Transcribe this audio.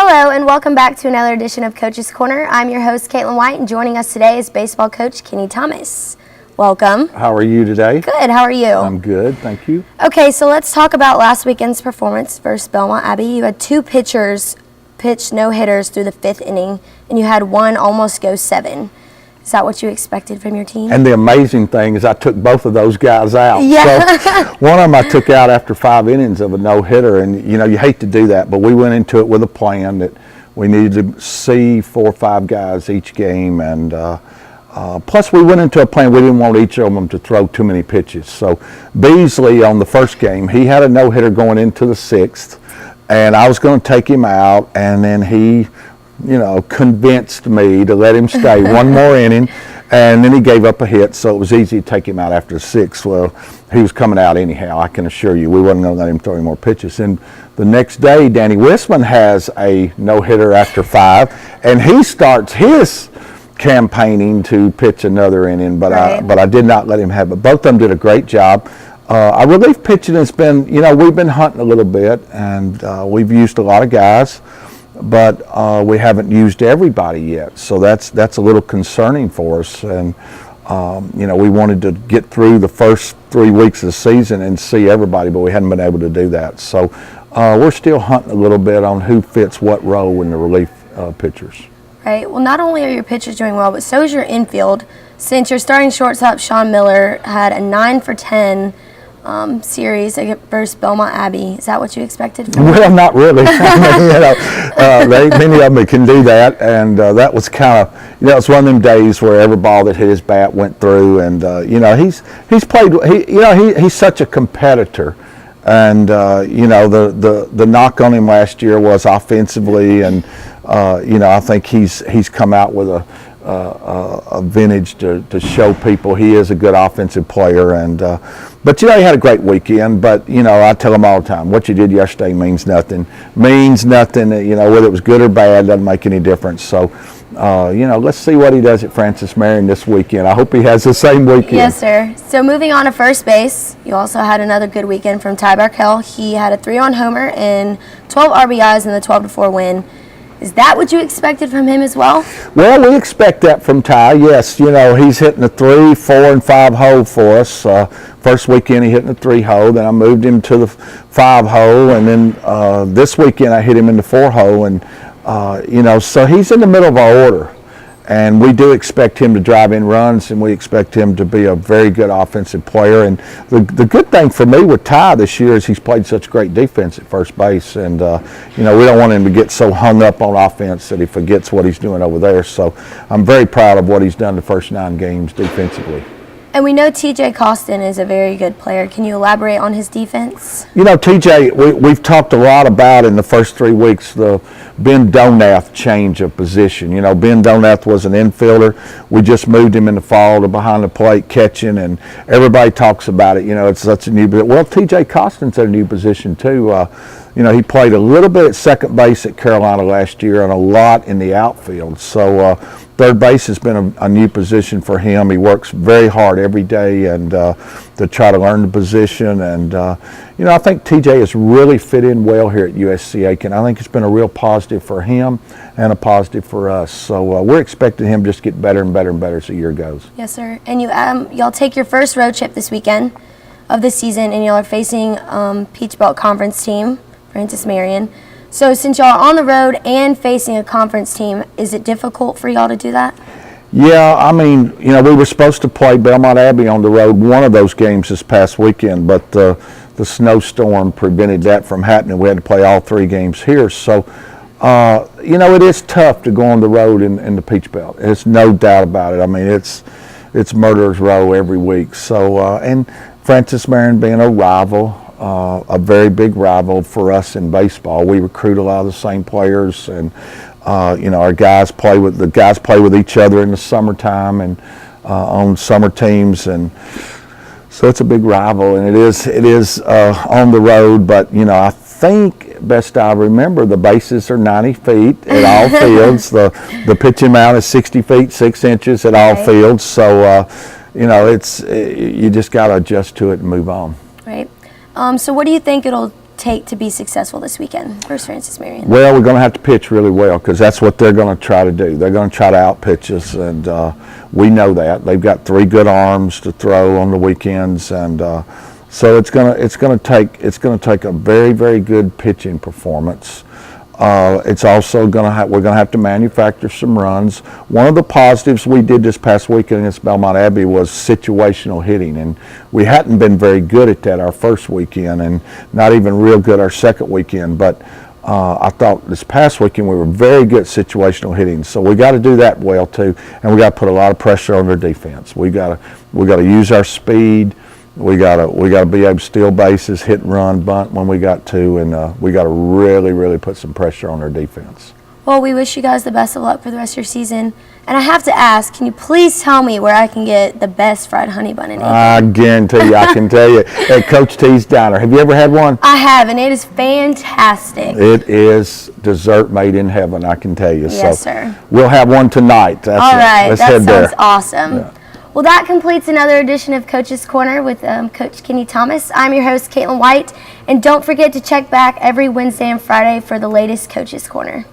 Hello and welcome back to another edition of Coach's Corner. I'm your host, Kaitlyn White, and joining us today is baseball coach Kenny Thomas. Welcome. How are you today? Good. How are you? I'm good, thank you. Okay, so let's talk about last weekend's performance versus Belmont Abbey. You had two pitchers pitch no-hitters through the fifth inning, and you had one almost go 7. Is that what you expected from your team? And the amazing thing is I took both of those guys out. Yeah. So one of them I took out after 5 innings of a no-hitter, and you hate to do that, but we went into it with a plan that we needed to see 4 or 5 guys each game, and plus we went into a plan we didn't want each of them to throw too many pitches. So Beasley on the first game, he had a no-hitter going into the 6th, and I was going to take him out, and then he convinced me to let him stay one more inning, and then he gave up a hit, so it was easy to take him out after the 6th. Well, he was coming out anyhow, I can assure you. We wasn't going to let him throw any more pitches. And the next day, Danny Wisman has a no-hitter after 5, and he starts his campaigning to pitch another inning, but I did not let him have it. Both of them did a great job. Our relief pitching has been, we've been hunting a little bit, and we've used a lot of guys, but we haven't used everybody yet, so that's a little concerning for us. And we wanted to get through the first 3 weeks of the season and see everybody, but we hadn't been able to do that. So we're still hunting a little bit on who fits what role in the relief pitchers. Right. Well, not only are your pitchers doing well, but so is your infield. Since your starting shortstop, Sean Miller, had a 9 for 10 series versus Belmont Abbey. Is that what you expected from him? Well, not really. Many of them can do that, and that was kind of, it's one of them days where every ball that hit his bat went through, and he's played. He's such a competitor, and the knock on him last year was offensively, and I think he's come out with a vintage to show people he is a good offensive player. And but he had a great weekend. But I tell him all the time, what you did yesterday means nothing. Whether it was good or bad doesn't make any difference. So let's see what he does at Francis Marion this weekend. I hope he has the same weekend. Yes, sir. So moving on to first base, you also had another good weekend from Ty Raquel. He had a 3-run homer and 12 RBIs in the 12-4 win. Is that what you expected from him as well? Well, we expect that from Ty, yes. He's hitting the 3, 4, and 5 hole for us. First weekend he hit in the 3 hole, then I moved him to the 5 hole, and then this weekend I hit him in the 4 hole. And, so he's in the middle of our order. And we do expect him to drive in runs, and we expect him to be a very good offensive player. And the good thing for me with Ty this year is he's played such great defense at first base. And, we don't want him to get so hung up on offense that he forgets what he's doing over there. So I'm very proud of what he's done the first 9 games defensively. And we know TJ Karsten is a very good player. Can you elaborate on his defense? TJ, we've talked a lot about in the first 3 weeks the Ben Donath change of position. Ben Donath was an infielder. We just moved him in the fall to behind the plate catching, and everybody talks about it. It's such a new position. Well, TJ Karsten's at a new position too. He played a little bit at second base at Carolina last year and a lot in the outfield. So third base has been a new position for him. He works very hard every day and to try to learn the position. And, I think TJ has really fit in well here at USC Aiken. I think it's been a real positive for him and a positive for us. So we're expecting him just to get better and better and better as the year goes. Yes, sir. And y'all take your first road trip this weekend of the season, and y'all are facing Peach Belt Conference team, Francis Marion. So since y'all are on the road and facing a conference team, is it difficult for y'all to do that? Yeah, we were supposed to play Belmont Abbey on the road one of those games this past weekend, but the snowstorm prevented that from happening. We had to play all 3 games here. So, it is tough to go on the road in the Peach Belt. There's no doubt about it. It's murderer's row every week. So, and Francis Marion being a rival, a very big rival for us in baseball. We recruit a lot of the same players, and our guys play with each other in the summertime and on summer teams, and so it's a big rival. And it is on the road, but I think best I remember the bases are 90 feet at all fields. The pitching mound is 60 feet 6 inches at all fields. So you just got to adjust to it and move on. Right. So what do you think it'll take to be successful this weekend versus Francis Marion? Well, we're going to have to pitch really well because that's what they're going to try to do. They're going to try to outpitch us, and we know that. They've got 3 good arms to throw on the weekends, and so it's going to take a very, very good pitching performance. It's also we're going to have to manufacture some runs. One of the positives we did this past weekend against Belmont Abbey was situational hitting, and we hadn't been very good at that our first weekend, and not even real good our second weekend. But I thought this past weekend we were very good at situational hitting, so we got to do that well too, and we got to put a lot of pressure on their defense. We got to use our speed. We gotta be able to steal bases, hit and run, bunt when we got to, and we gotta really, really put some pressure on our defense. Well, we wish you guys the best of luck for the rest of your season. And I have to ask, can you please tell me where I can get the best fried honey bun in Aiken? I guarantee you, I can tell you, at Coach T's Diner. Have you ever had one? I have, and it is fantastic. It is dessert made in heaven, I can tell you. Yes, so sir. We'll have one tonight. All right, Let's that head sounds there. awesome. Yeah. Well, that completes another edition of Coach's Corner with Coach Kenny Thomas. I'm your host, Kaitlyn White, and don't forget to check back every Wednesday and Friday for the latest Coach's Corner.